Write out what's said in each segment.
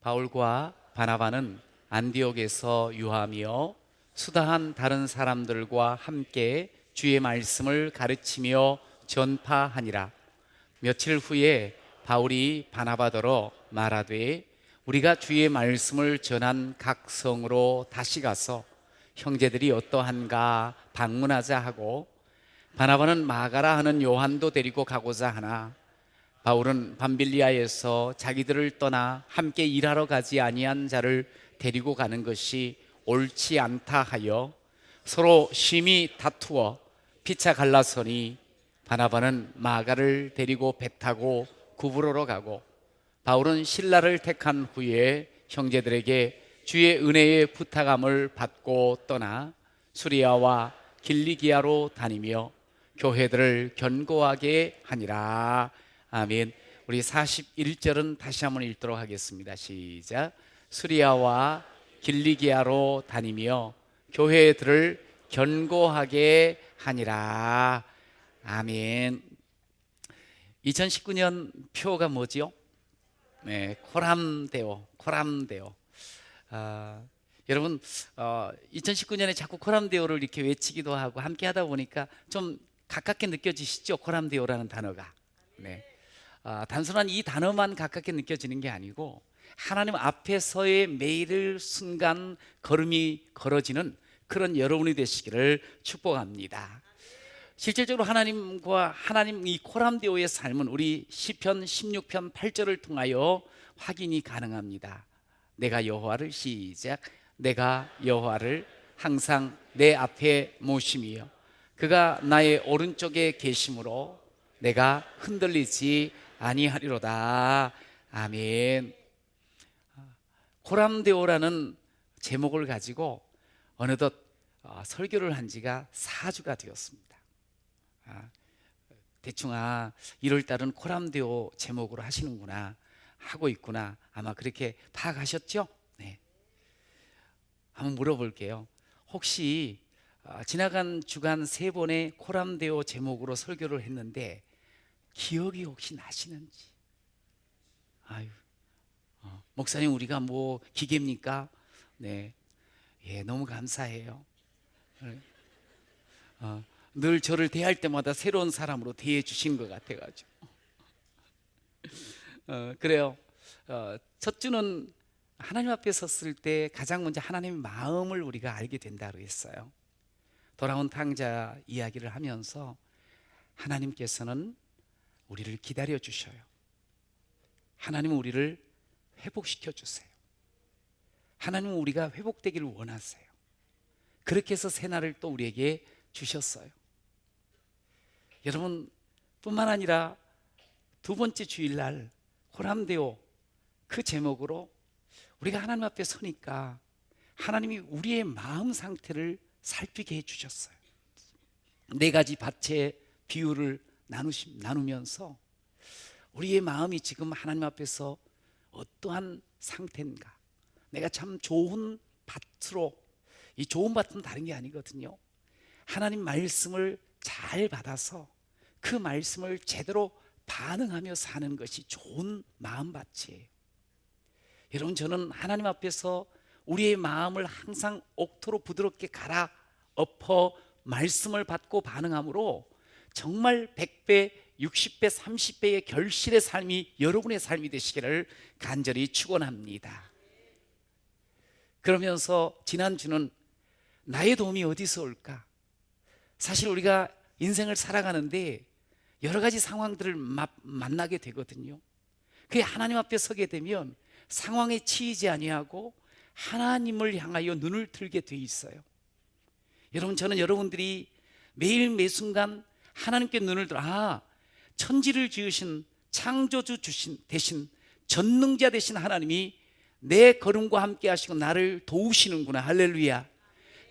바울과 바나바는 안디옥에서 유하며 수다한 다른 사람들과 함께 주의 말씀을 가르치며 전파하니라. 며칠 후에 바울이 바나바더러 말하되 우리가 주의 말씀을 전한 각 성으로 다시 가서 형제들이 어떠한가 방문하자 하고, 바나바는 마가라 하는 요한도 데리고 가고자 하나 바울은 밤빌리아에서 자기들을 떠나 함께 일하러 가지 아니한 자를 데리고 가는 것이 옳지 않다 하여 서로 심히 다투어 피차 갈라서니, 바나바는 마가를 데리고 배 타고 구브로로 가고 바울은 실라를 택한 후에 형제들에게 주의 은혜의 부탁함을 받고 떠나 수리아와 길리기아로 다니며 교회들을 견고하게 하니라. 아멘. 우리 41절은 다시 한번 읽도록 하겠습니다. 시작. 수리아와 길리기아로 다니며 교회들을 견고하게 하니라. 아멘. 2019년 표가 뭐지요? 네, 코람데오. 여러분, 2019년에 자꾸 코람데오를 이렇게 외치기도 하고 함께 하다 보니까 좀 가깝게 느껴지시죠? 코람데오라는 단어가. 네. 단순한 이 단어만 가깝게 느껴지는 게 아니고 하나님 앞에서의 매일 순간 걸음이 걸어지는 그런 여러분이 되시기를 축복합니다. 실질적으로 하나님 이 코람데오의 삶은 우리 시편 16편 8절을 통하여 확인이 가능합니다. 내가 여호와를 시작. 내가 여호와를 항상 내 앞에 모심이요 그가 나의 오른쪽에 계심으로 내가 흔들리지 아니하리로다. 아멘. 코람데오라는 제목을 가지고 어느덧 설교를 한 지가 4주가 되었습니다. 대충 1월달은 코람데오 제목으로 하시는구나, 하고 있구나, 아마 그렇게 파악하셨죠? 네. 한번 물어볼게요. 혹시 지나간 주간 3번의 코람데오 제목으로 설교를 했는데 기억이 혹시 나시는지? 목사님 우리가 뭐 기계입니까? 네, 예, 너무 감사해요. 늘 저를 대할 때마다 새로운 사람으로 대해 주신 것 같아가지고 그래요. 첫 주는 하나님 앞에 섰을 때 가장 먼저 하나님의 마음을 우리가 알게 된다고 했어요. 돌아온 탕자 이야기를 하면서 하나님께서는 우리를 기다려 주셔요. 하나님은 우리를 회복시켜 주세요. 하나님은 우리가 회복되기를 원하세요. 그렇게 해서 새날을 또 우리에게 주셨어요. 여러분, 뿐만 아니라 두 번째 주일날 코람데오 그 제목으로 우리가 하나님 앞에 서니까 하나님이 우리의 마음 상태를 살피게 해주셨어요. 4가지 밭의 비유를 나누면서 우리의 마음이 지금 하나님 앞에서 어떠한 상태인가, 내가 참 좋은 밭으로, 이 좋은 밭은 다른 게 아니거든요. 하나님 말씀을 잘 받아서 그 말씀을 제대로 반응하며 사는 것이 좋은 마음밭이에요. 여러분, 저는 하나님 앞에서 우리의 마음을 항상 옥토로 부드럽게 갈아엎어 말씀을 받고 반응함으로 정말 100배, 60배, 30배의 결실의 삶이 여러분의 삶이 되시기를 간절히 축원합니다. 그러면서 지난주는 나의 도움이 어디서 올까? 사실 우리가 인생을 살아가는데 여러 가지 상황들을 만나게 되거든요. 그게 하나님 앞에 서게 되면 상황에 치이지 아니하고 하나님을 향하여 눈을 들게 돼 있어요. 여러분, 저는 여러분들이 매일 매순간 하나님께 눈을 들어 천지를 지으신 창조주 대신 전능자 되신 하나님이 내 걸음과 함께 하시고 나를 도우시는구나. 할렐루야.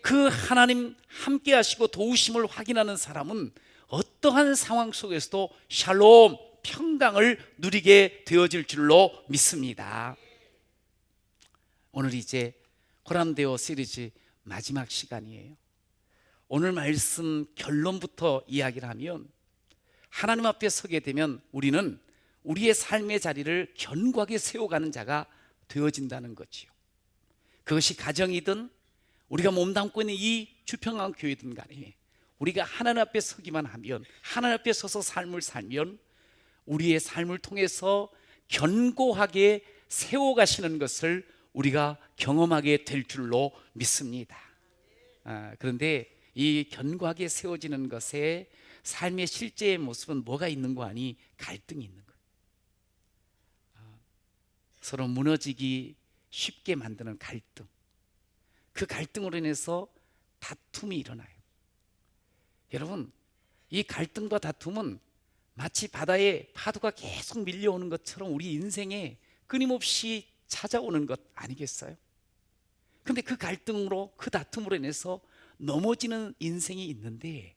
그 하나님 함께 하시고 도우심을 확인하는 사람은 어떠한 상황 속에서도 샬롬, 평강을 누리게 되어질 줄로 믿습니다. 오늘 이제 코람데오 시리즈 마지막 시간이에요. 오늘 말씀 결론부터 이야기를 하면 하나님 앞에 서게 되면 우리는 우리의 삶의 자리를 견고하게 세워가는 자가 되어진다는 거지요. 그것이 가정이든 우리가 몸담고 있는 이 주평강 교회든 간에 우리가 하나님 앞에 서기만 하면, 하나님 앞에 서서 삶을 살면 우리의 삶을 통해서 견고하게 세워가시는 것을 우리가 경험하게 될 줄로 믿습니다. 그런데 이 견고하게 세워지는 것에 삶의 실제의 모습은 뭐가 있는 거 아니? 갈등이 있는 거예요. 서로 무너지기 쉽게 만드는 갈등, 그 갈등으로 인해서 다툼이 일어나요. 여러분, 이 갈등과 다툼은 마치 바다에 파도가 계속 밀려오는 것처럼 우리 인생에 끊임없이 찾아오는 것 아니겠어요? 근데 그 갈등으로, 그 다툼으로 인해서 넘어지는 인생이 있는데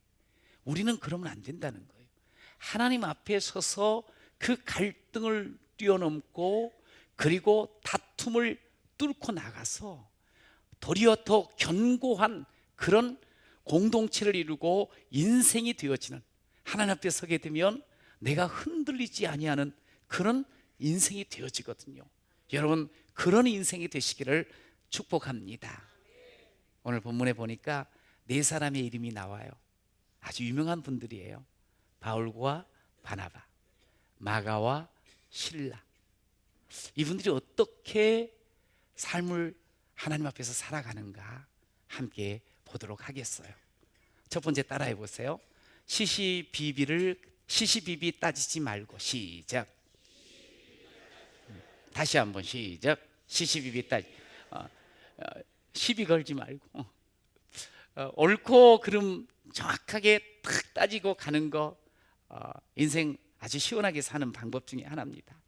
우리는 그러면 안 된다는 거예요. 하나님 앞에 서서 그 갈등을 뛰어넘고 그리고 다툼을 뚫고 나가서 도리어 더 견고한 그런 공동체를 이루고 인생이 되어지는, 하나님 앞에 서게 되면 내가 흔들리지 아니하는 그런 인생이 되어지거든요. 여러분, 그런 인생이 되시기를 축복합니다. 오늘 본문에 보니까 네 사람의 이름이 나와요. 아주 유명한 분들이에요. 바울과 바나바, 마가와 실라. 이분들이 어떻게 삶을 하나님 앞에서 살아가는가 함께 보도록 하겠어요. 첫 번째, 따라해 보세요. 시시비비 따지지 말고. 시작. 다시 한번 시작. 시시비비 시비 걸지 말고 옳고 그름 정확하게 탁 따지고 가는 거, 인생 아주 시원하게 사는 방법 중에 하나입니다.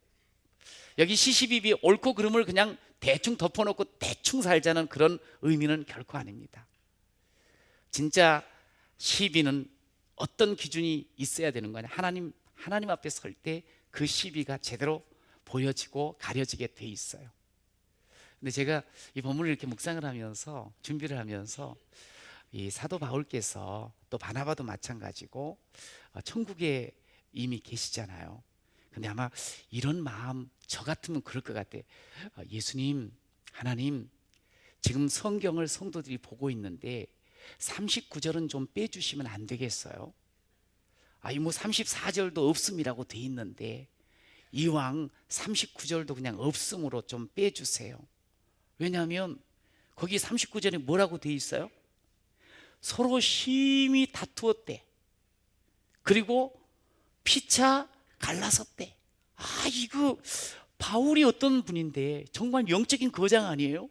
여기 시시비비, 옳고 그름을 그냥 대충 덮어놓고 대충 살자는 그런 의미는 결코 아닙니다. 진짜 시비는 어떤 기준이 있어야 되는 거냐? 하나님 앞에 설 때 그 시비가 제대로 보여지고 가려지게 돼 있어요. 근데 제가 이 본문을 이렇게 묵상을 하면서, 준비를 하면서, 이 사도 바울께서 또 바나바도 마찬가지고 천국에 이미 계시잖아요. 근데 아마 이런 마음, 저 같으면 그럴 것 같아. 예수님, 하나님, 지금 성경을 성도들이 보고 있는데 39절은 좀 빼주시면 안 되겠어요? 이 뭐 34절도 없음이라고 돼 있는데 이왕 39절도 그냥 없음으로 좀 빼주세요. 왜냐하면 거기 39절에 뭐라고 돼 있어요? 서로 심히 다투었대. 그리고 피차 갈라섰대. 이거 바울이 어떤 분인데, 정말 영적인 거장 아니에요?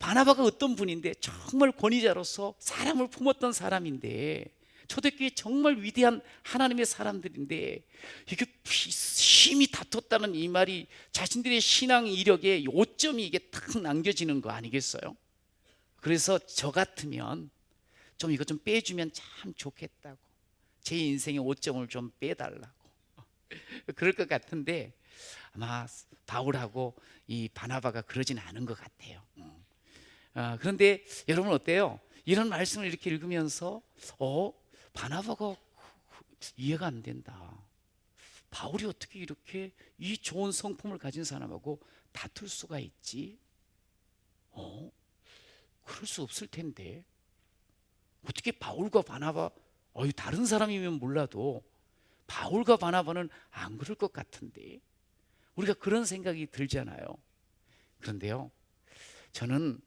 바나바가 어떤 분인데, 정말 권위자로서 사람을 품었던 사람인데, 초대교회 정말 위대한 하나님의 사람들인데, 이게 심히 다퉜다는 이 말이 자신들의 신앙 이력에 오점이 이게 탁 남겨지는 거 아니겠어요? 그래서 저 같으면 좀 이거 좀 빼주면 참 좋겠다고, 제 인생의 오점을 좀 빼달라고 그럴 것 같은데, 아마 바울하고 이 바나바가 그러진 않은 것 같아요. 그런데 여러분 어때요? 이런 말씀을 이렇게 읽으면서 바나바가 이해가 안 된다. 바울이 어떻게 이렇게 이 좋은 성품을 가진 사람하고 다툴 수가 있지? 그럴 수 없을 텐데, 어떻게 바울과 바나바, 다른 사람이면 몰라도 바울과 바나바는 안 그럴 것 같은데, 우리가 그런 생각이 들잖아요. 그런데요, 저는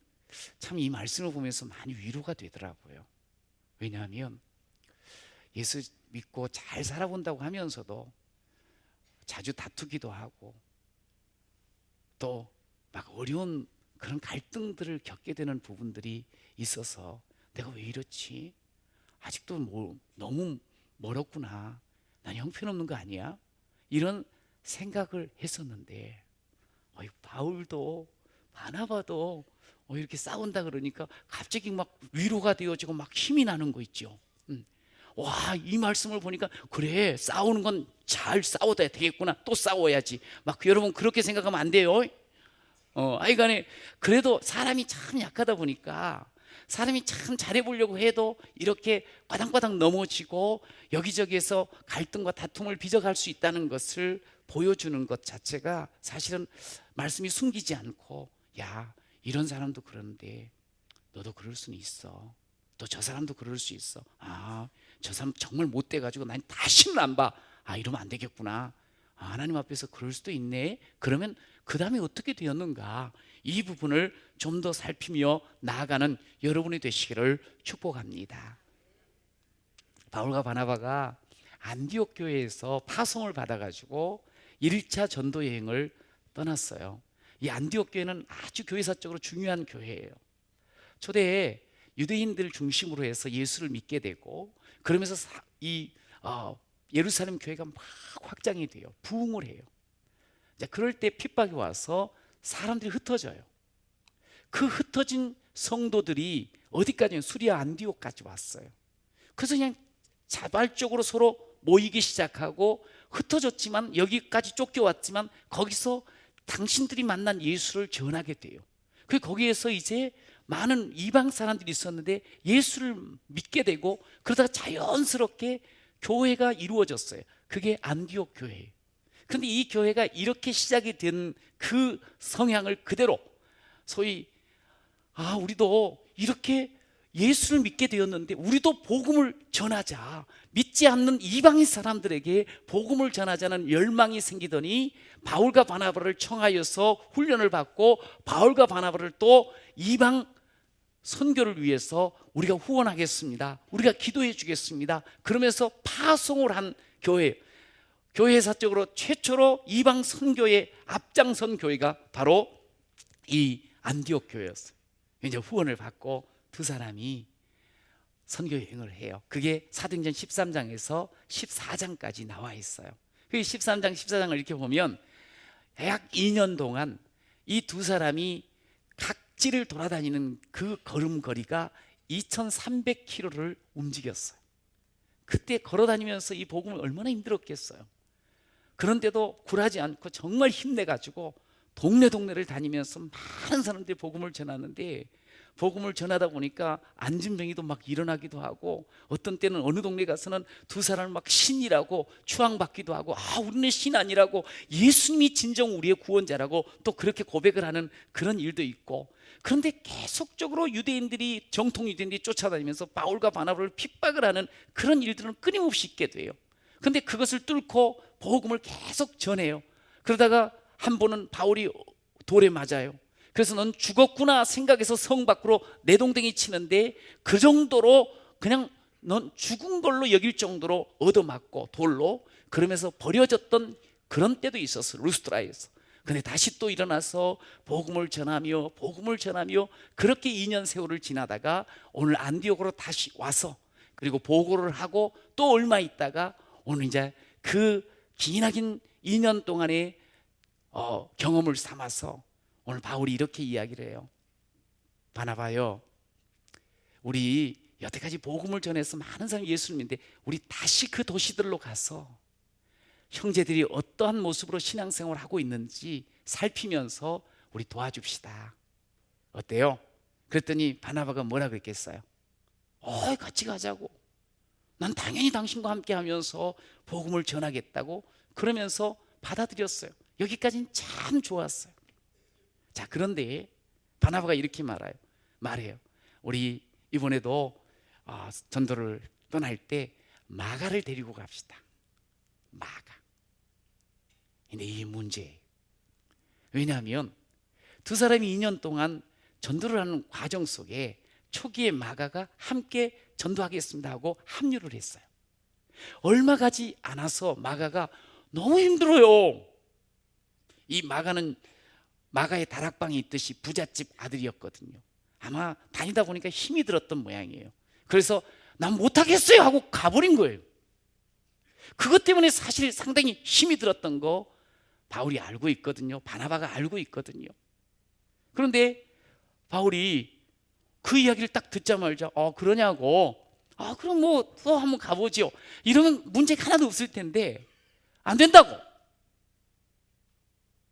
참 이 말씀을 보면서 많이 위로가 되더라고요. 왜냐하면 예수 믿고 잘 살아본다고 하면서도 자주 다투기도 하고 또 막 어려운 그런 갈등들을 겪게 되는 부분들이 있어서, 내가 왜 이렇지? 아직도 너무 멀었구나, 난 형편없는 거 아니야? 이런 생각을 했었는데, 바울도 바나바도 이렇게 싸운다 그러니까 갑자기 막 위로가 되어지고 막 힘이 나는 거 있죠. 이 말씀을 보니까, 그래, 싸우는 건 잘 싸워야 되겠구나, 또 싸워야지, 막 여러분 그렇게 생각하면 안 돼요. 아이간에 그래도 사람이 참 약하다 보니까 사람이 참 잘해보려고 해도 이렇게 바닥바닥 넘어지고 여기저기에서 갈등과 다툼을 빚어갈 수 있다는 것을 보여주는 것 자체가 사실은 말씀이 숨기지 않고, 야, 이런 사람도 그런데 너도 그럴 수는 있어. 또 저 사람도 그럴 수 있어. 아, 저 사람 정말 못돼가지고 난 다시는 안 봐. 아, 이러면 안 되겠구나. 아, 하나님 앞에서 그럴 수도 있네. 그러면 그 다음에 어떻게 되었는가, 이 부분을 좀 더 살피며 나아가는 여러분이 되시기를 축복합니다. 바울과 바나바가 안디옥 교회에서 파송을 받아가지고 1차 전도 여행을 떠났어요. 이 안디옥 교회는 아주 교회사적으로 중요한 교회예요. 초대에 유대인들 중심으로 해서 예수를 믿게 되고, 그러면서 예루살렘 교회가 막 확장이 돼요. 부흥을 해요. 그럴 때 핍박이 와서 사람들이 흩어져요. 그 흩어진 성도들이 어디까지? 수리아 안디옥까지 왔어요. 그래서 그냥 자발적으로 서로 모이기 시작하고, 흩어졌지만 여기까지 쫓겨왔지만 거기서 당신들이 만난 예수를 전하게 돼요. 거기에서 이제 많은 이방 사람들이 있었는데 예수를 믿게 되고, 그러다가 자연스럽게 교회가 이루어졌어요. 그게 안디옥 교회예요. 그런데 이 교회가 이렇게 시작이 된 그 성향을 그대로, 소위 우리도 이렇게 예수를 믿게 되었는데 우리도 복음을 전하자, 믿지 않는 이방인 사람들에게 복음을 전하자는 열망이 생기더니 바울과 바나바를 청하여서 훈련을 받고, 바울과 바나바를 또 이방 선교를 위해서 우리가 후원하겠습니다, 우리가 기도해 주겠습니다, 그러면서 파송을 한 교회, 교회사적으로 최초로 이방 선교의 앞장선 교회가 바로 이 안디옥 교회였어요. 이제 후원을 받고 두 사람이 선교 여행을 해요. 그게 사도행전 13장에서 14장까지 나와 있어요. 그 13장 14장을 이렇게 보면 약 2년 동안 이 두 사람이 각지를 돌아다니는 그 걸음걸이가 2300km를 움직였어요. 그때 걸어다니면서 이 복음을 얼마나 힘들었겠어요. 그런데도 굴하지 않고 정말 힘내가지고 동네를 다니면서 많은 사람들이 복음을 전하는데, 복음을 전하다 보니까 안진병이도 막 일어나기도 하고, 어떤 때는 어느 동네 가서는 두 사람을 막 신이라고 추앙받기도 하고, 우리는 신 아니라고, 예수님이 진정 우리의 구원자라고 또 그렇게 고백을 하는 그런 일도 있고. 그런데 계속적으로 유대인들이, 정통 유대인들이 쫓아다니면서 바울과 바나바를 핍박을 하는 그런 일들은 끊임없이 있게 돼요. 그런데 그것을 뚫고 복음을 계속 전해요. 그러다가 한 번은 바울이 돌에 맞아요. 그래서 넌 죽었구나 생각해서 성 밖으로 내동댕이 치는데, 그 정도로 그냥 넌 죽은 걸로 여길 정도로 얻어맞고 돌로, 그러면서 버려졌던 그런 때도 있었어요, 루스트라에서. 근데 다시 또 일어나서 복음을 전하며 그렇게 2년 세월을 지나다가 오늘 안디옥으로 다시 와서, 그리고 보고를 하고 또 얼마 있다가 오늘 이제 그 기나긴 2년 동안의 경험을 삼아서 오늘 바울이 이렇게 이야기를 해요. 바나바요, 우리 여태까지 복음을 전해서 많은 사람이 예수를 믿는데 우리 다시 그 도시들로 가서 형제들이 어떠한 모습으로 신앙생활을 하고 있는지 살피면서 우리 도와줍시다. 어때요? 그랬더니 바나바가 뭐라 그랬겠어요? 같이 가자고. 난 당연히 당신과 함께 하면서 복음을 전하겠다고 그러면서 받아들였어요. 여기까지는 참 좋았어요. 자, 그런데 바나바가 이렇게 말해요. 우리 이번에도 전도를 떠날 때 마가를 데리고 갑시다. 마가. 근데 이 문제예요. 왜냐하면 두 사람이 2년 동안 전도를 하는 과정 속에 초기에 마가가 함께 전도하겠습니다 하고 합류를 했어요. 얼마 가지 않아서 마가가 너무 힘들어요. 이 마가는 마가의 다락방이 있듯이 부잣집 아들이었거든요. 아마 다니다 보니까 힘이 들었던 모양이에요. 그래서 난 못하겠어요 하고 가버린 거예요. 그것 때문에 사실 상당히 힘이 들었던 거 바울이 알고 있거든요. 바나바가 알고 있거든요. 그런데 바울이 그 이야기를 딱 듣자마자 그러냐고, 그럼 뭐 또 한번 가보죠, 이러면 문제가 하나도 없을 텐데 안 된다고.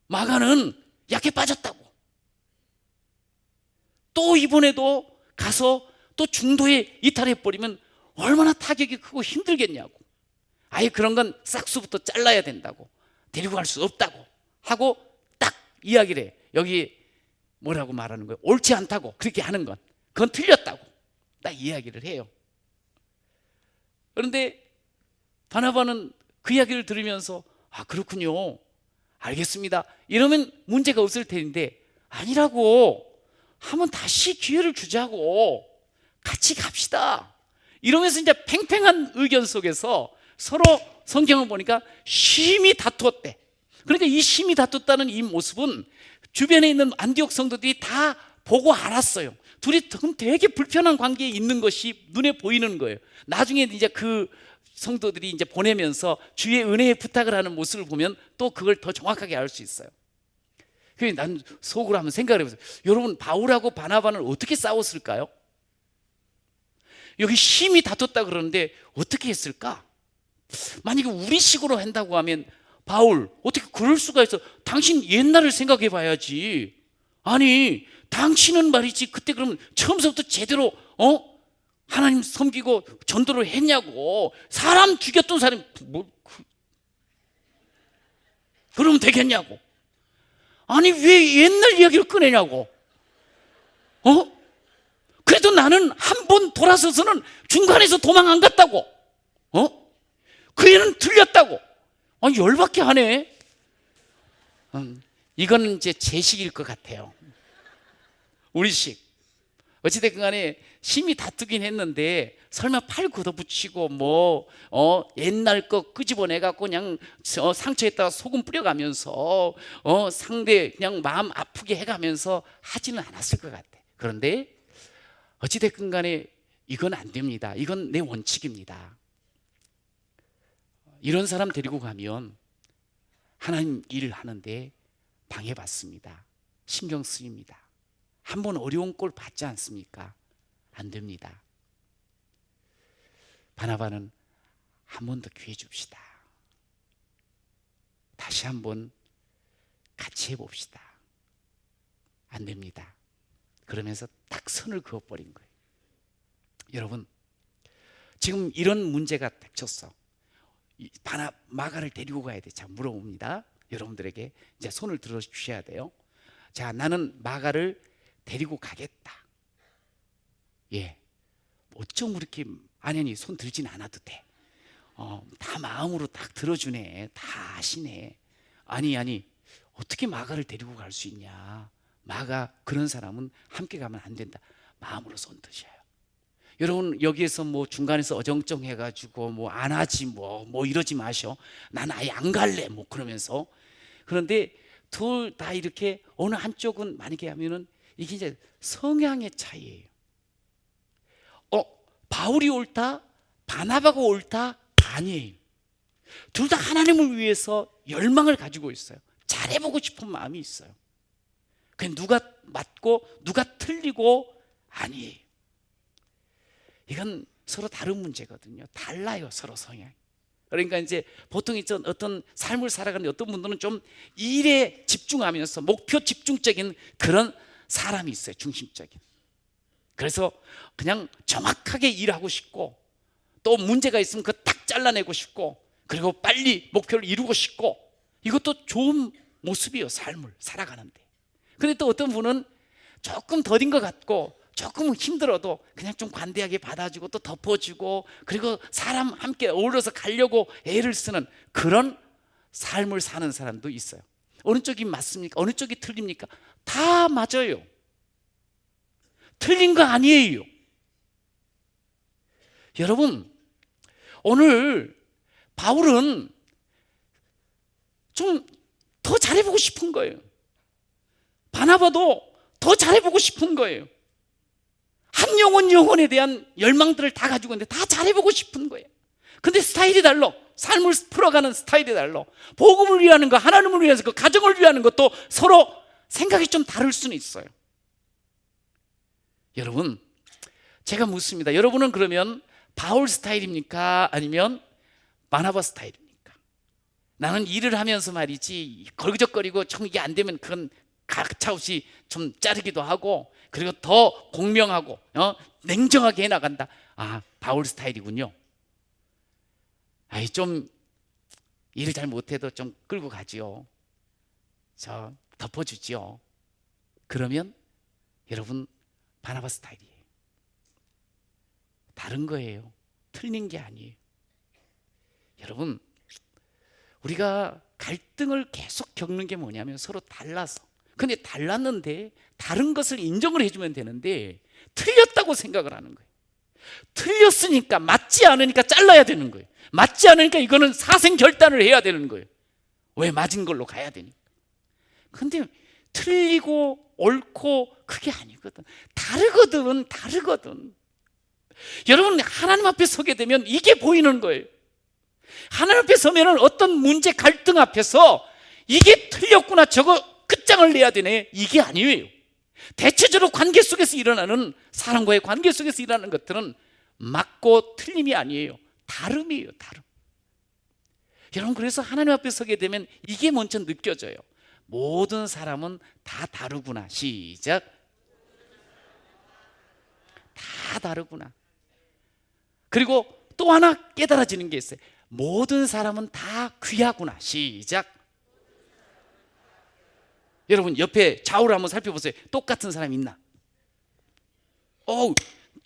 마가는 약해 빠졌다고. 또 이번에도 가서 또 중도에 이탈해버리면 얼마나 타격이 크고 힘들겠냐고. 아예 그런 건 싹수부터 잘라야 된다고, 데리고 갈 수 없다고 하고 딱 이야기를 해. 여기 뭐라고 말하는 거예요? 옳지 않다고 그렇게 하는 건, 그건 틀렸다고 딱 이야기를 해요. 그런데 바나바는 그 이야기를 들으면서 아 그렇군요, 알겠습니다, 이러면 문제가 없을 텐데 아니라고, 한번 다시 기회를 주자고, 같이 갑시다 이러면서 이제 팽팽한 의견 속에서 서로 성경을 보니까 심히 다투었대. 그러니까 이 심히 다퉜다는 이 모습은 주변에 있는 안디옥 성도들이 다 보고 알았어요. 둘이 되게 불편한 관계에 있는 것이 눈에 보이는 거예요. 나중에 이제 그 성도들이 이제 보내면서 주의 은혜에 부탁을 하는 모습을 보면 또 그걸 더 정확하게 알 수 있어요. 그래서 난 속으로 한번 생각을 해보세요. 여러분, 바울하고 바나바는 어떻게 싸웠을까요? 여기 심히 다퉜다 그러는데 어떻게 했을까? 만약에 우리식으로 한다고 하면, 바울 어떻게 그럴 수가 있어? 당신 옛날을 생각해 봐야지. 아니 당신은 말이지 그때 그러면 처음부터 제대로 하나님 섬기고 전도를 했냐고. 사람 죽였던 사람이 그러면 되겠냐고. 아니 왜 옛날 이야기를 꺼내냐고. 그래도 나는 한 번 돌아서서는 중간에서 도망 안 갔다고. 그 애는 틀렸다고. 아니 열받게 하네. 이건 이제 제식일 것 같아요. 우리식. 어찌됐든 간에 심히 다투긴 했는데 설마 팔 걷어붙이고 옛날 거 끄집어내 갖고 그냥 상처에다가 소금 뿌려가면서 상대 그냥 마음 아프게 해가면서 하지는 않았을 것 같아. 그런데 어찌됐든 간에 이건 안 됩니다. 이건 내 원칙입니다. 이런 사람 데리고 가면 하나님 일을 하는데 방해받습니다. 신경 쓰입니다. 한번 어려운 꼴 받지 않습니까? 안 됩니다. 바나바는 한 번 더 기회 줍시다. 다시 한번 같이 해봅시다. 안 됩니다. 그러면서 딱 선을 그어버린 거예요. 여러분, 지금 이런 문제가 닥쳤어. 마가를 데리고 가야 돼. 자, 물어봅니다. 여러분들에게 이제 손을 들어 주셔야 돼요. 자, 나는 마가를 데리고 가겠다. 예, 어쩜 그렇게 안현이 손 들진 않아도 돼. 다 마음으로 딱 들어주네. 다 아시네. 아니 어떻게 마가를 데리고 갈 수 있냐. 마가 그런 사람은 함께 가면 안 된다. 마음으로 손 드셔요. 여러분, 여기에서 중간에서 어정쩡해가지고 안 하지 이러지 마셔. 난 아예 안 갈래 그러면서. 그런데 둘 다 이렇게 어느 한쪽은 만약에 하면은 이게 이제 성향의 차이예요. 바울이 옳다, 바나바가 옳다? 아니에요. 둘 다 하나님을 위해서 열망을 가지고 있어요. 잘해보고 싶은 마음이 있어요. 그냥 누가 맞고 누가 틀리고 아니에요. 이건 서로 다른 문제거든요. 달라요, 서로 성향이. 그러니까 이제 보통 어떤 삶을 살아가는 어떤 분들은 좀 일에 집중하면서 목표 집중적인 그런 사람이 있어요. 중심적인. 그래서 그냥 정확하게 일하고 싶고, 또 문제가 있으면 그거 딱 잘라내고 싶고, 그리고 빨리 목표를 이루고 싶고, 이것도 좋은 모습이에요. 삶을 살아가는데. 그런데 또 어떤 분은 조금 더딘 것 같고 조금 힘들어도 그냥 좀 관대하게 받아주고 또 덮어주고, 그리고 사람 함께 어울려서 가려고 애를 쓰는 그런 삶을 사는 사람도 있어요. 어느 쪽이 맞습니까? 어느 쪽이 틀립니까? 다 맞아요. 틀린 거 아니에요. 여러분, 오늘 바울은 좀 더 잘해보고 싶은 거예요. 바나바도 더 잘해보고 싶은 거예요. 한 영혼에 대한 열망들을 다 가지고 있는데 다 잘해보고 싶은 거예요. 근데 스타일이 달라. 삶을 풀어가는 스타일이 달라. 복음을 위하는 거, 하나님을 위해서 그 가정을 위하는 것도 서로 생각이 좀 다를 수는 있어요. 여러분, 제가 묻습니다. 여러분은 그러면 바울 스타일입니까? 아니면 바나바 스타일입니까? 나는 일을 하면서 말이지 걸그적거리고 정 이게 안 되면 그건 가차없이 좀 자르기도 하고, 그리고 더 공명하고 냉정하게 해나간다. 아, 바울 스타일이군요. 아이, 좀 일을 잘 못해도 좀 끌고 가지요. 저 덮어주지요. 그러면 여러분, 바나바 스타일이에요. 다른 거예요. 틀린 게 아니에요. 여러분, 우리가 갈등을 계속 겪는 게 뭐냐면 서로 달라서. 근데 달랐는데 다른 것을 인정을 해주면 되는데 틀렸다고 생각을 하는 거예요. 틀렸으니까, 맞지 않으니까 잘라야 되는 거예요. 맞지 않으니까 이거는 사생결단을 해야 되는 거예요. 왜? 맞은 걸로 가야 되니까. 근데 틀리고 옳고 그게 아니거든. 다르거든. 여러분, 하나님 앞에 서게 되면 이게 보이는 거예요. 하나님 앞에 서면 어떤 문제, 갈등 앞에서 이게 틀렸구나, 저거 끝장을 내야 되네, 이게 아니에요. 대체적으로 관계 속에서 일어나는, 사람과의 관계 속에서 일어나는 것들은 맞고 틀림이 아니에요. 다름이에요. 다름. 여러분, 그래서 하나님 앞에 서게 되면 이게 먼저 느껴져요. 모든 사람은 다 다르구나. 시작. 다 다르구나. 그리고 또 하나 깨달아지는 게 있어요. 모든 사람은 다 귀하구나. 시작. 여러분, 옆에 좌우를 한번 살펴보세요. 똑같은 사람 있나?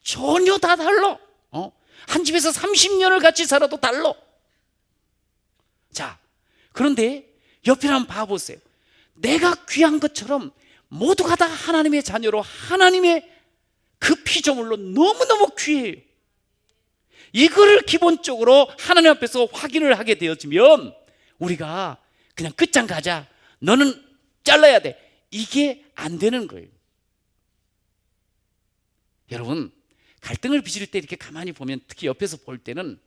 전혀 다 달라. 한 집에서 30년을 같이 살아도 달라. 자, 그런데 옆에 한번 봐보세요. 내가 귀한 것처럼 모두가 다 하나님의 자녀로, 하나님의 그 피조물로 너무너무 귀해요. 이거를 기본적으로 하나님 앞에서 확인을 하게 되어지면 우리가 그냥 끝장 가자, 너는 잘라야 돼, 이게 안 되는 거예요. 여러분, 갈등을 빚을 때 이렇게 가만히 보면, 특히 옆에서 볼 때는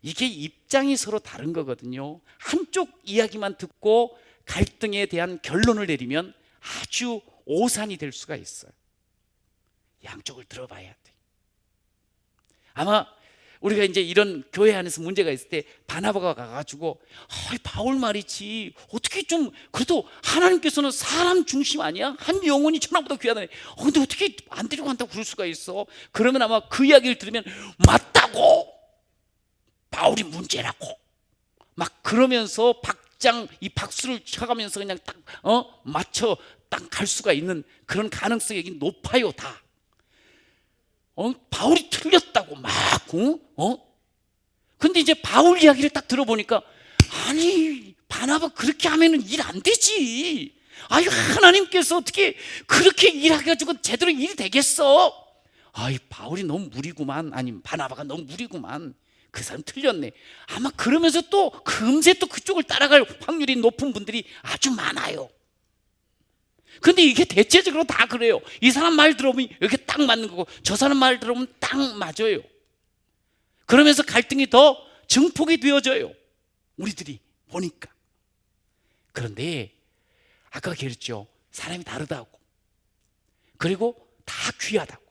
이게 입장이 서로 다른 거거든요. 한쪽 이야기만 듣고 갈등에 대한 결론을 내리면 아주 오산이 될 수가 있어요. 양쪽을 들어봐야 돼. 아마 우리가 이제 이런 교회 안에서 문제가 있을 때 바나바가 가가지고 바울 말이지, 어떻게 좀 그래도 하나님께서는 사람 중심 아니야? 한 영혼이 천하보다 귀하다니, 근데 어떻게 안 데리고 간다고 그럴 수가 있어? 그러면 아마 그 이야기를 들으면 맞다고, 바울이 문제라고 막 그러면서 이 박수를 쳐가면서 그냥 딱 맞춰 딱 갈 수가 있는 그런 가능성이 높아요. 다 바울이 틀렸다고 막 근데 이제 바울 이야기를 딱 들어보니까, 아니, 바나바 그렇게 하면은 일 안 되지. 아유, 하나님께서 어떻게 그렇게 일해가지고 제대로 일이 되겠어? 아이, 바울이 너무 무리구만. 아니, 바나바가 너무 무리구만. 그 사람 틀렸네. 아마 그러면서 또 금세 또 그쪽을 따라갈 확률이 높은 분들이 아주 많아요. 근데 이게 대체적으로 다 그래요. 이 사람 말 들어보면 이렇게 딱 맞는 거고, 저 사람 말 들어보면 딱 맞아요. 그러면서 갈등이 더 증폭이 되어져요, 우리들이 보니까. 그런데 아까 그랬죠. 사람이 다르다고, 그리고 다 귀하다고.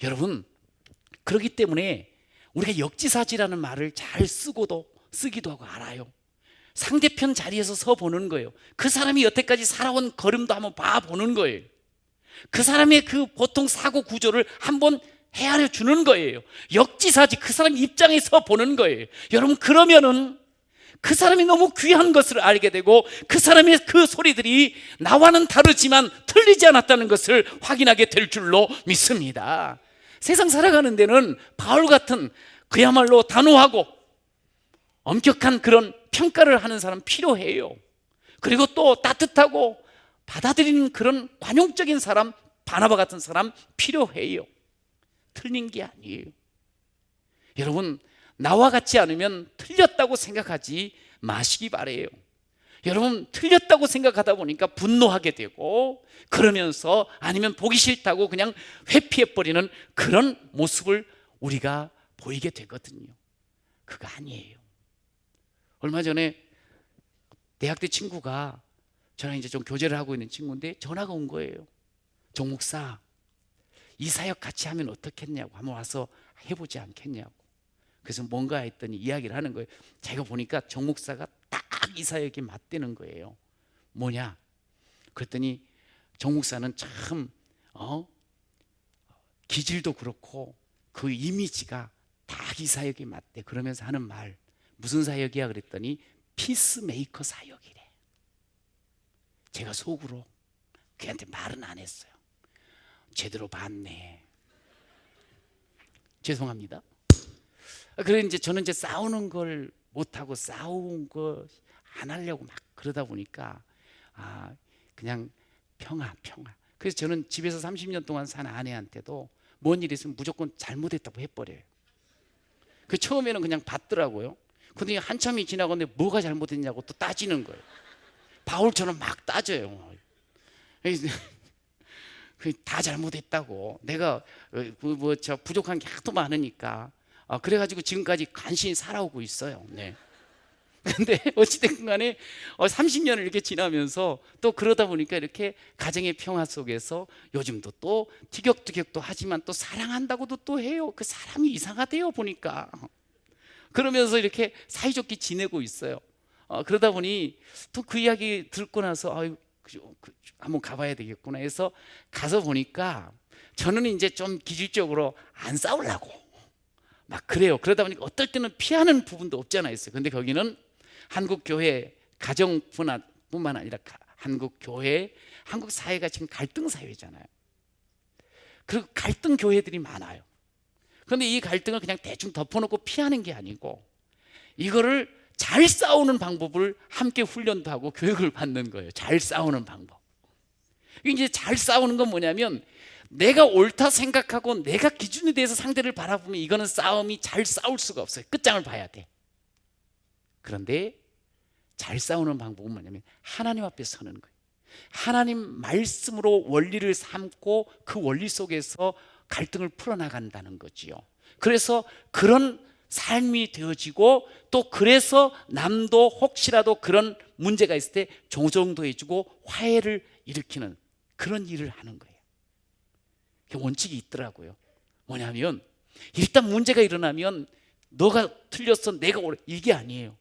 여러분, 그렇기 때문에 우리가 역지사지라는 말을 잘 쓰기도 하고 알아요. 상대편 자리에서 서 보는 거예요. 그 사람이 여태까지 살아온 걸음도 한번 봐보는 거예요. 그 사람의 그 보통 사고 구조를 한번 헤아려 주는 거예요. 역지사지, 그 사람 입장에서 보는 거예요. 여러분, 그러면은 그 사람이 너무 귀한 것을 알게 되고, 그 사람의 그 소리들이 나와는 다르지만 틀리지 않았다는 것을 확인하게 될 줄로 믿습니다. 세상 살아가는 데는 바울 같은 그야말로 단호하고 엄격한 그런 평가를 하는 사람 필요해요. 그리고 또 따뜻하고 받아들이는 그런 관용적인 사람, 바나바 같은 사람 필요해요. 틀린 게 아니에요. 여러분, 나와 같지 않으면 틀렸다고 생각하지 마시기 바래요. 여러분, 틀렸다고 생각하다 보니까 분노하게 되고, 그러면서 아니면 보기 싫다고 그냥 회피해버리는 그런 모습을 우리가 보이게 되거든요. 그거 아니에요. 얼마 전에 대학 때 친구가, 저랑 이제 좀 교제를 하고 있는 친구인데 전화가 온 거예요. 정 목사, 이 사역 같이 하면 어떻겠냐고, 한번 와서 해보지 않겠냐고. 그래서 뭔가 했더니 이야기를 하는 거예요. 제가 보니까 정 목사가 딱 이 사역에 맞대는 거예요. 뭐냐, 그랬더니 정 목사는 참 기질도 그렇고 그 이미지가 다 이 사역에 맞대. 그러면서 하는 말, 무슨 사역이야 그랬더니 피스메이커 사역이래. 제가 속으로 그한테 말은 안 했어요. 제대로 봤네. 죄송합니다. 그래 이제 저는 이제 싸우는 걸 못하고 싸운 거 안 하려고 막 그러다 보니까 그냥 평화. 그래서 저는 집에서 30년 동안 산 아내한테도 뭔 일 있으면 무조건 잘못했다고 해버려요. 그 처음에는 그냥 받더라고요. 근데 한참이 지나가는데 뭐가 잘못했냐고 또 따지는 거예요. 바울처럼 막 따져요. 다 잘못했다고. 내가 부족한 게 하도 많으니까. 그래가지고 지금까지 간신히 살아오고 있어요. 네. 근데 어찌됐든 간에 30년을 이렇게 지나면서 또 그러다 보니까 이렇게 가정의 평화 속에서 요즘도 또 티격태격도 하지만 또 사랑한다고도 또 해요. 그 사람이 이상하대요 보니까. 그러면서 이렇게 사이좋게 지내고 있어요. 그러다 보니 또 그 이야기 듣고 나서 한번 가봐야 되겠구나 해서 가서 보니까 저는 이제 좀 기질적으로 안 싸우려고 막 그래요. 그러다 보니까 어떨 때는 피하는 부분도 없잖아 있어요. 근데 거기는 한국 교회 가정뿐만 아니라 한국 교회, 한국 사회가 지금 갈등 사회잖아요. 그리고 갈등 교회들이 많아요. 그런데 이 갈등을 그냥 대충 덮어놓고 피하는 게 아니고 이거를 잘 싸우는 방법을 함께 훈련도 하고 교육을 받는 거예요. 잘 싸우는 방법. 이제 잘 싸우는 건 뭐냐면 내가 옳다 생각하고 내가 기준에 대해서 상대를 바라보면 이거는 싸움이 잘 싸울 수가 없어요. 끝장을 봐야 돼. 그런데 잘 싸우는 방법은 뭐냐면 하나님 앞에 서는 거예요. 하나님 말씀으로 원리를 삼고 그 원리 속에서 갈등을 풀어나간다는 거지요. 그래서 그런 삶이 되어지고 또 그래서 남도 혹시라도 그런 문제가 있을 때 조정도 해주고 화해를 일으키는 그런 일을 하는 거예요. 원칙이 있더라고요. 뭐냐면 일단 문제가 일어나면 너가 틀렸어 내가 옳아 이게 아니에요.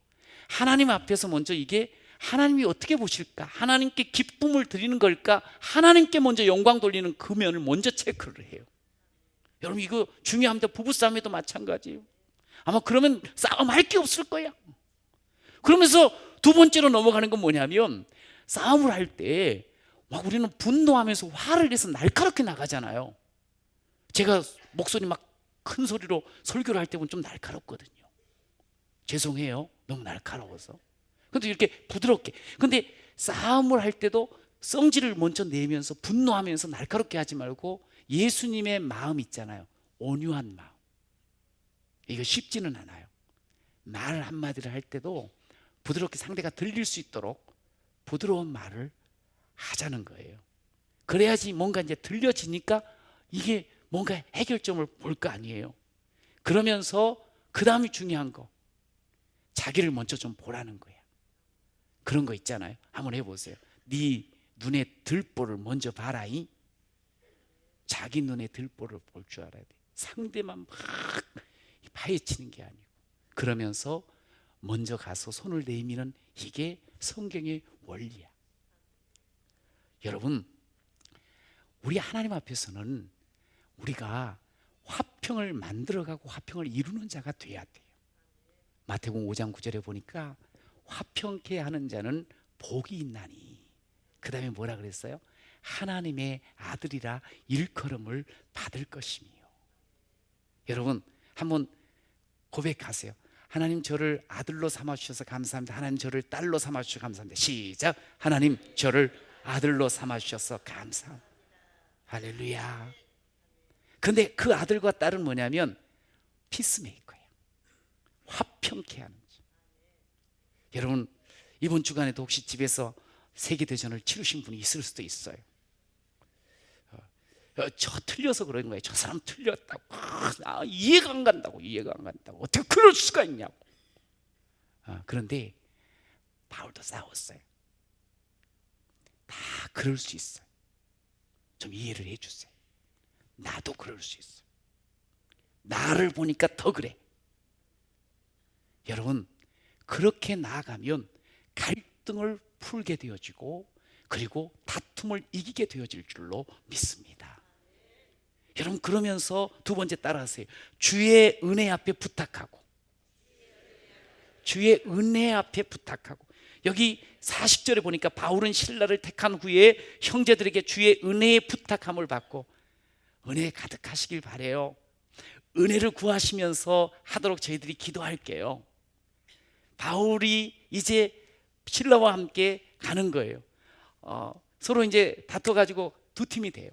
하나님 앞에서 먼저 이게 하나님이 어떻게 보실까? 하나님께 기쁨을 드리는 걸까? 하나님께 먼저 영광 돌리는 그 면을 먼저 체크를 해요. 여러분 이거 중요합니다. 부부싸움에도 마찬가지예요. 아마 그러면 싸움할 게 없을 거야. 그러면서 두 번째로 넘어가는 건 뭐냐면 싸움을 할 때 막 우리는 분노하면서 화를 내서 날카롭게 나가잖아요. 제가 목소리 막 큰 소리로 설교를 할 때 보면 좀 날카롭거든요. 죄송해요. 너무 날카로워서. 근데 이렇게 부드럽게. 근데 싸움을 할 때도 성질을 먼저 내면서 분노하면서 날카롭게 하지 말고 예수님의 마음 있잖아요. 온유한 마음. 이거 쉽지는 않아요. 말 한마디를 할 때도 부드럽게 상대가 들릴 수 있도록 부드러운 말을 하자는 거예요. 그래야지 뭔가 이제 들려지니까 이게 뭔가 해결점을 볼 거 아니에요. 그러면서 그 다음이 중요한 거 자기를 먼저 좀 보라는 거야. 그런 거 있잖아요. 한번 해보세요. 네 눈에 들보를 먼저 봐라이. 자기 눈에 들보를 볼 줄 알아야 돼. 상대만 막 파헤치는 게 아니고 그러면서 먼저 가서 손을 내미는 이게 성경의 원리야. 여러분 우리 하나님 앞에서는 우리가 화평을 만들어가고 화평을 이루는 자가 돼야 돼요. 마태복음 5장 9절에 보니까 화평케 하는 자는 복이 있나니 그 다음에 뭐라 그랬어요? 하나님의 아들이라 일컬음을 받을 것이며. 여러분 한번 고백하세요. 하나님 저를 아들로 삼아주셔서 감사합니다. 하나님 저를 딸로 삼아주셔서 감사합니다. 시작. 하나님 저를 아들로 삼아주셔서 감사합니다. 할렐루야. 근데 그 아들과 딸은 뭐냐면 피스메이커예요. 화평케 하는 자. 여러분 이번 주간에도 혹시 집에서 세계대전을 치르신 분이 있을 수도 있어요. 저 틀려서 그런 거예요. 저 사람 틀렸다고. 이해가 안 간다고. 어떻게 그럴 수가 있냐고. 그런데 바울도 싸웠어요. 다 그럴 수 있어요. 좀 이해를 해주세요. 나도 그럴 수 있어요. 나를 보니까 더 그래. 여러분 그렇게 나아가면 갈등을 풀게 되어지고 그리고 다툼을 이기게 되어질 줄로 믿습니다. 여러분, 그러면서 두 번째 따라하세요. 주의 은혜 앞에 부탁하고. 주의 은혜 앞에 부탁하고. 여기 40절에 보니까 바울은 신라를 택한 후에 형제들에게 주의 은혜의 부탁함을 받고, 은혜 가득하시길 바래요. 은혜를 구하시면서 하도록 저희들이 기도할게요. 바울이 이제 신라와 함께 가는 거예요. 서로 이제 다퉈가지고 두 팀이 돼요.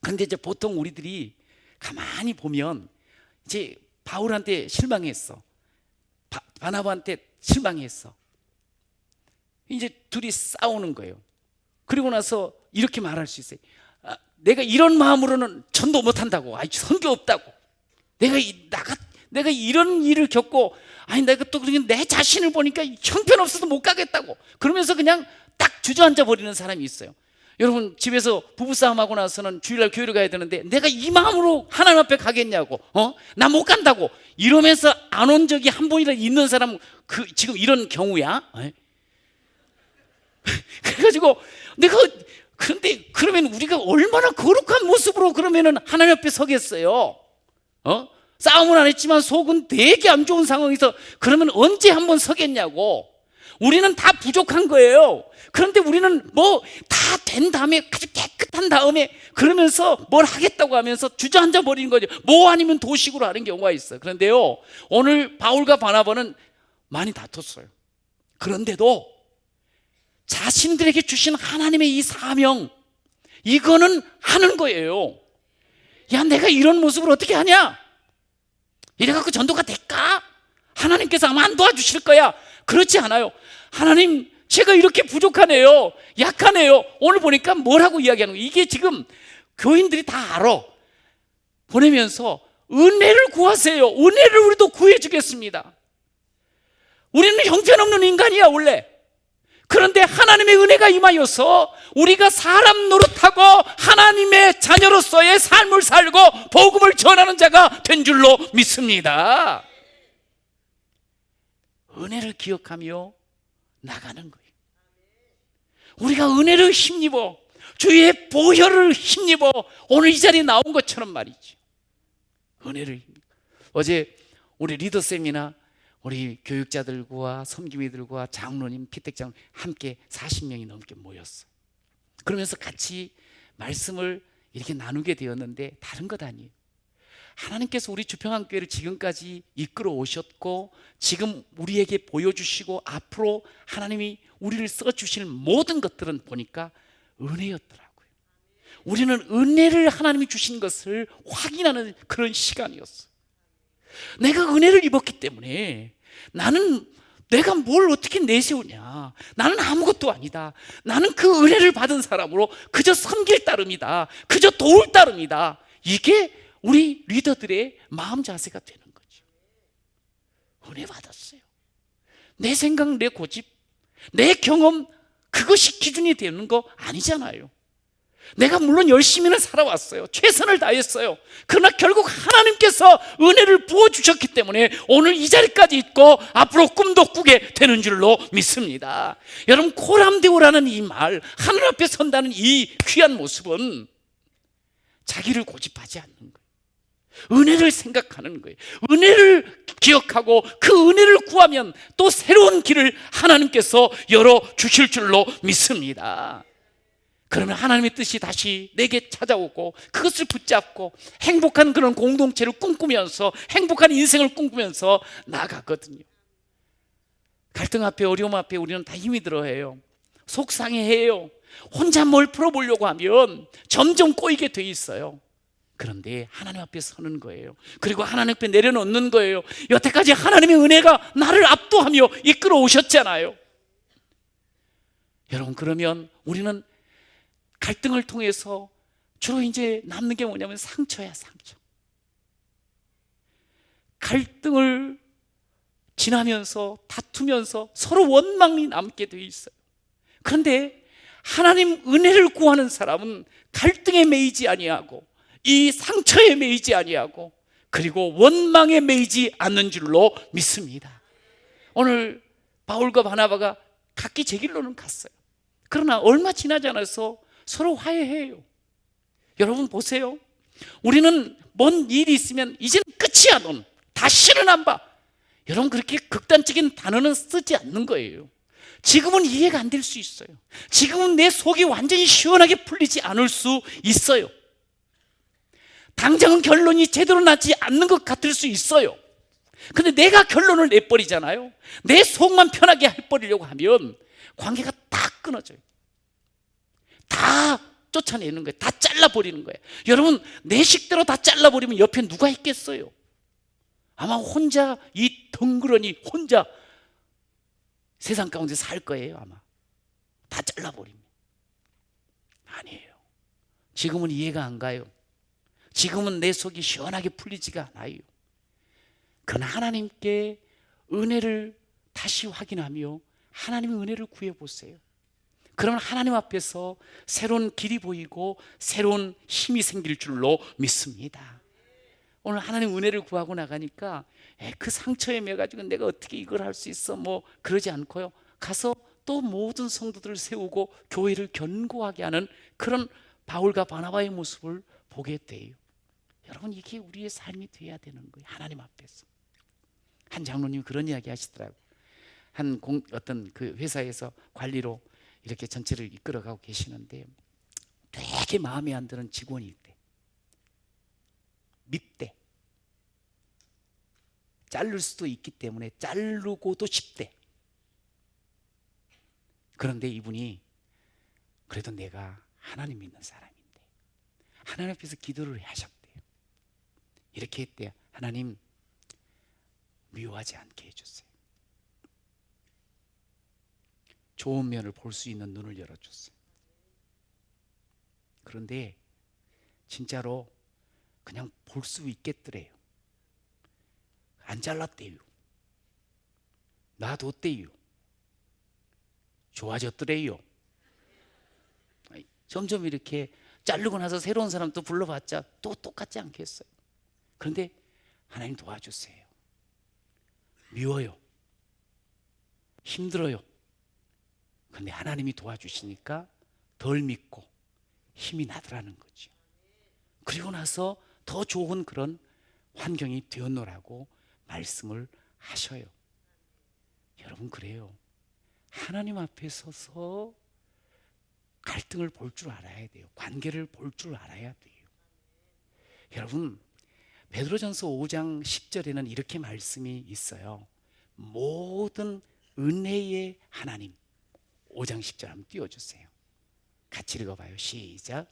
근데 이제 보통 우리들이 가만히 보면 이제 바울한테 실망했어. 바나바한테 실망했어. 이제 둘이 싸우는 거예요. 그리고 나서 이렇게 말할 수 있어요. 내가 이런 마음으로는 전도 못한다고. 선교 없다고. 내가 이런 일을 겪고, 내가 또 내 자신을 보니까 형편없어서 못 가겠다고. 그러면서 그냥 딱 주저앉아 버리는 사람이 있어요. 여러분, 집에서 부부싸움하고 나서는 주일날 교회를 가야 되는데 내가 이 마음으로 하나님 앞에 가겠냐고, 나 못 간다고 이러면서 안 온 적이 한 번이라도 있는 사람은 지금 이런 경우야. 그래가지고 그런데 그러면 우리가 얼마나 거룩한 모습으로 그러면은 하나님 앞에 서겠어요? 싸움은 안 했지만 속은 되게 안 좋은 상황에서 그러면 언제 한번 서겠냐고. 우리는 다 부족한 거예요. 그런데 우리는 뭐 다 된 다음에 아주 깨끗한 다음에 그러면서 뭘 하겠다고 하면서 주저앉아 버리는 거죠. 뭐 아니면 도식으로 하는 경우가 있어요. 그런데요, 오늘 바울과 바나바는 많이 다퉜어요. 그런데도 자신들에게 주신 하나님의 이 사명, 이거는 하는 거예요. 야, 내가 이런 모습을 어떻게 하냐? 이래갖고 전도가 될까? 하나님께서 아마 안 도와주실 거야. 그렇지 않아요. 하나님, 제가 이렇게 부족하네요. 약하네요. 오늘 보니까 뭐라고 이야기하는 거예요? 이게 지금 교인들이 다 알아. 보내면서 은혜를 구하세요. 은혜를 우리도 구해주겠습니다. 우리는 형편없는 인간이야 원래. 그런데 하나님의 은혜가 임하여서 우리가 사람 노릇하고 하나님의 자녀로서의 삶을 살고 복음을 전하는 자가 된 줄로 믿습니다. 은혜를 기억하며 나가는 거예요. 우리가 은혜를 힘입어, 주의 보혈을 힘입어 오늘 이 자리에 나온 것처럼 말이죠. 은혜를 힘입어. 어제 우리 리더쌤이나 우리 교육자들과 섬김이들과 장로님, 피택장 함께 40명이 넘게 모였어요. 그러면서 같이 말씀을 이렇게 나누게 되었는데 다른 것 아니에요. 하나님께서 우리 주평안교회를 지금까지 이끌어 오셨고 지금 우리에게 보여주시고 앞으로 하나님이 우리를 써주실 모든 것들은 보니까 은혜였더라고요. 우리는 은혜를 하나님이 주신 것을 확인하는 그런 시간이었어요. 내가 은혜를 입었기 때문에 나는 내가 뭘 어떻게 내세우냐, 나는 아무것도 아니다, 나는 그 은혜를 받은 사람으로 그저 섬길 따름이다, 그저 도울 따름이다, 이게 우리 리더들의 마음 자세가 되는 거죠. 은혜 받았어요. 내 생각, 내 고집, 내 경험, 그것이 기준이 되는 거 아니잖아요. 내가 물론 열심히는 살아왔어요. 최선을 다했어요. 그러나 결국 하나님께서 은혜를 부어주셨기 때문에 오늘 이 자리까지 있고 앞으로 꿈도 꾸게 되는 줄로 믿습니다. 여러분, 코람데오라는 이 말, 하늘 앞에 선다는 이 귀한 모습은 자기를 고집하지 않는 거예요. 은혜를 생각하는 거예요. 은혜를 기억하고 그 은혜를 구하면 또 새로운 길을 하나님께서 열어주실 줄로 믿습니다. 그러면 하나님의 뜻이 다시 내게 찾아오고 그것을 붙잡고 행복한 그런 공동체를 꿈꾸면서 행복한 인생을 꿈꾸면서 나아가거든요. 갈등 앞에, 어려움 앞에 우리는 다 힘이 들어해요. 속상해해요. 혼자 뭘 풀어보려고 하면 점점 꼬이게 돼 있어요. 그런데 하나님 앞에 서는 거예요. 그리고 하나님 앞에 내려놓는 거예요. 여태까지 하나님의 은혜가 나를 압도하며 이끌어 오셨잖아요. 여러분, 그러면 우리는 갈등을 통해서 주로 이제 남는 게 뭐냐면 상처야, 상처. 갈등을 지나면서 다투면서 서로 원망이 남게 돼 있어요. 그런데 하나님 은혜를 구하는 사람은 갈등에 매이지 아니하고 이 상처에 매이지 아니하고 그리고 원망에 매이지 않는 줄로 믿습니다. 오늘 바울과 바나바가 각기 제 길로는 갔어요. 그러나 얼마 지나지 않아서 서로 화해해요. 여러분 보세요. 우리는 뭔 일이 있으면 이제는 끝이야, 넌 다시는 안 봐. 여러분 그렇게 극단적인 단어는 쓰지 않는 거예요. 지금은 이해가 안 될 수 있어요. 지금은 내 속이 완전히 시원하게 풀리지 않을 수 있어요. 당장은 결론이 제대로 나지 않는 것 같을 수 있어요. 근데 내가 결론을 내버리잖아요. 내 속만 편하게 해버리려고 하면 관계가 다 끊어져요. 다 쫓아내는 거예요. 다 잘라버리는 거예요. 여러분 내 식대로 다 잘라버리면 옆에 누가 있겠어요? 아마 혼자 이 덩그러니 혼자 세상 가운데 살 거예요. 아마 다 잘라버리면. 아니에요. 지금은 이해가 안 가요. 지금은 내 속이 시원하게 풀리지가 않아요. 그러나 하나님께 은혜를 다시 확인하며 하나님의 은혜를 구해보세요. 그러면 하나님 앞에서 새로운 길이 보이고 새로운 힘이 생길 줄로 믿습니다. 오늘 하나님 은혜를 구하고 나가니까 그 상처에 매가지고 내가 어떻게 이걸 할 수 있어 뭐 그러지 않고요, 가서 또 모든 성도들을 세우고 교회를 견고하게 하는 그런 바울과 바나바의 모습을 보게 돼요. 여러분 이게 우리의 삶이 돼야 되는 거예요. 하나님 앞에서. 한 장로님이 그런 이야기 하시더라고요. 어떤 그 회사에서 관리로 이렇게 전체를 이끌어가고 계시는데 되게 마음에 안 드는 직원이 있대. 밉대. 자를 수도 있기 때문에 자르고도 싶대. 그런데 이분이 그래도 내가 하나님 믿는 사람인데 하나님 앞에서 기도를 하셨대요. 이렇게 했대요. 하나님 미워하지 않게 해주세요. 좋은 면을 볼 수 있는 눈을 열어줬어요. 그런데 진짜로 그냥 볼 수 있겠더래요. 안 잘랐대요. 놔뒀대요. 좋아졌더래요. 점점 이렇게 자르고 나서 새로운 사람 또 불러봤자 또 똑같지 않겠어요? 그런데 하나님 도와주세요. 미워요. 힘들어요. 근데 하나님이 도와주시니까 덜 믿고 힘이 나더라는 거죠. 그리고 나서 더 좋은 그런 환경이 되었노라고 말씀을 하셔요. 여러분 그래요. 하나님 앞에 서서 갈등을 볼 줄 알아야 돼요. 관계를 볼 줄 알아야 돼요. 여러분 베드로전서 5장 10절에는 이렇게 말씀이 있어요. 모든 은혜의 하나님. 5장 10절 한번 띄워주세요. 같이 읽어봐요. 시작.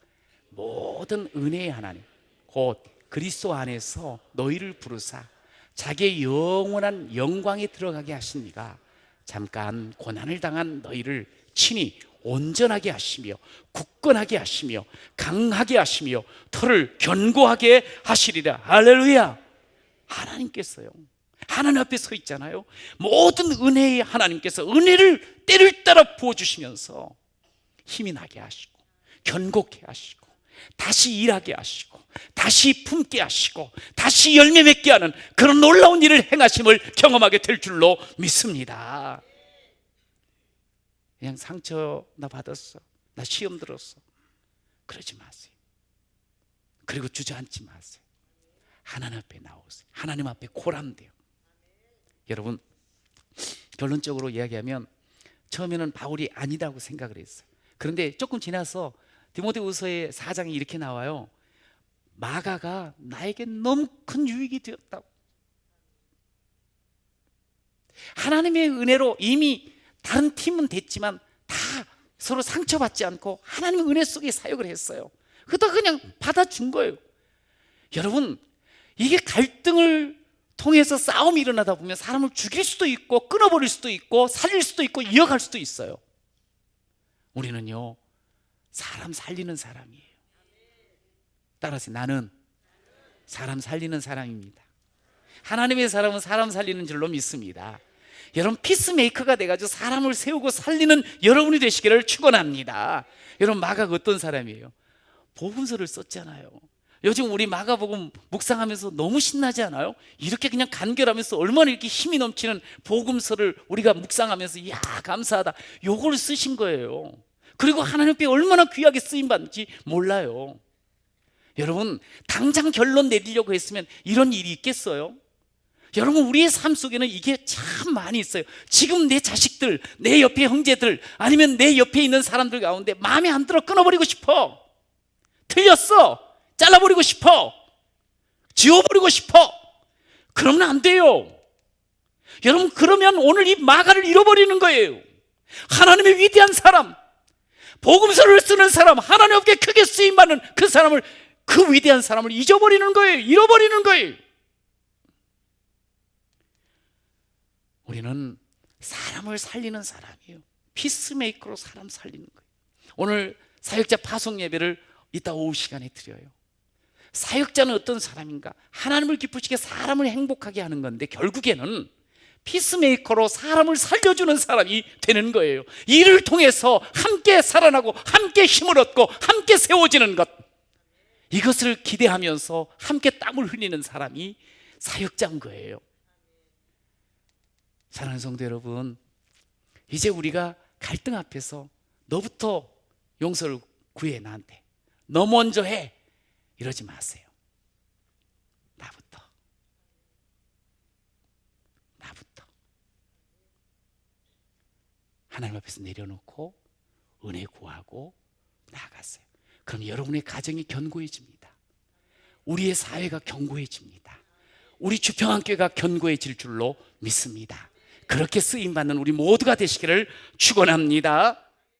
모든 은혜의 하나님 곧 그리스도 안에서 너희를 부르사 자기의 영원한 영광에 들어가게 하시니가 잠깐 고난을 당한 너희를 친히 온전하게 하시며 굳건하게 하시며 강하게 하시며 털을 견고하게 하시리라. 할렐루야. 하나님께서요, 하나님 앞에 서 있잖아요. 모든 은혜의 하나님께서 은혜를 때를 따라 부어주시면서 힘이 나게 하시고 견고케 하시고 다시 일하게 하시고 다시 품게 하시고 다시 열매 맺게 하는 그런 놀라운 일을 행하심을 경험하게 될 줄로 믿습니다. 그냥 상처 나 받았어, 나 시험 들었어, 그러지 마세요. 그리고 주저앉지 마세요. 하나님 앞에 나오세요. 하나님 앞에 고람돼요. 여러분 결론적으로 이야기하면 처음에는 바울이 아니다고 생각을 했어요. 그런데 조금 지나서 디모데후서의 4장에 이렇게 나와요. 마가가 나에게 너무 큰 유익이 되었다고. 하나님의 은혜로 이미 다른 팀은 됐지만 다 서로 상처받지 않고 하나님의 은혜 속에 사역을 했어요. 그러다 그냥 받아준 거예요. 여러분 이게 갈등을 통해서 싸움이 일어나다 보면 사람을 죽일 수도 있고 끊어버릴 수도 있고 살릴 수도 있고 이어갈 수도 있어요. 우리는요 사람 살리는 사람이에요. 따라서 나는 사람 살리는 사람입니다. 하나님의 사람은 사람 살리는 줄로 믿습니다. 여러분 피스메이커가 돼가지고 사람을 세우고 살리는 여러분이 되시기를 축원합니다. 여러분 마가가 어떤 사람이에요? 복음서를 썼잖아요. 요즘 우리 마가복음 묵상하면서 너무 신나지 않아요? 이렇게 그냥 간결하면서 얼마나 이렇게 힘이 넘치는 복음서를 우리가 묵상하면서 이야 감사하다, 요걸 쓰신 거예요. 그리고 하나님 앞에 얼마나 귀하게 쓰임받는지 몰라요. 여러분, 당장 결론 내리려고 했으면 이런 일이 있겠어요? 여러분, 우리의 삶 속에는 이게 참 많이 있어요. 지금 내 자식들, 내 옆에 형제들, 아니면 내 옆에 있는 사람들 가운데 마음에 안 들어 끊어버리고 싶어. 틀렸어, 잘라버리고 싶어. 지워버리고 싶어. 그러면 안 돼요. 여러분, 그러면 오늘 이 마가를 잃어버리는 거예요. 하나님의 위대한 사람, 복음서를 쓰는 사람, 하나님 앞에 크게 쓰임받는 그 사람을, 그 위대한 사람을 잊어버리는 거예요. 잃어버리는 거예요. 우리는 사람을 살리는 사람이에요. 피스메이커로 사람 살리는 거예요. 오늘 사역자 파송 예배를 이따 오후 시간에 드려요. 사역자는 어떤 사람인가? 하나님을 기쁘시게 사람을 행복하게 하는 건데, 결국에는 피스메이커로 사람을 살려주는 사람이 되는 거예요. 이를 통해서 함께 살아나고 함께 힘을 얻고 함께 세워지는 것, 이것을 기대하면서 함께 땀을 흘리는 사람이 사역자인 거예요. 사랑하는 성도 여러분, 이제 우리가 갈등 앞에서 너부터 용서를 구해, 나한테 너 먼저 해, 이러지 마세요. 나부터 하나님 앞에서 내려놓고 은혜 구하고 나아갔어요. 그럼 여러분의 가정이 견고해집니다. 우리의 사회가 견고해집니다. 우리 주평안교회가 견고해질 줄로 믿습니다. 그렇게 쓰임받는 우리 모두가 되시기를 축원합니다.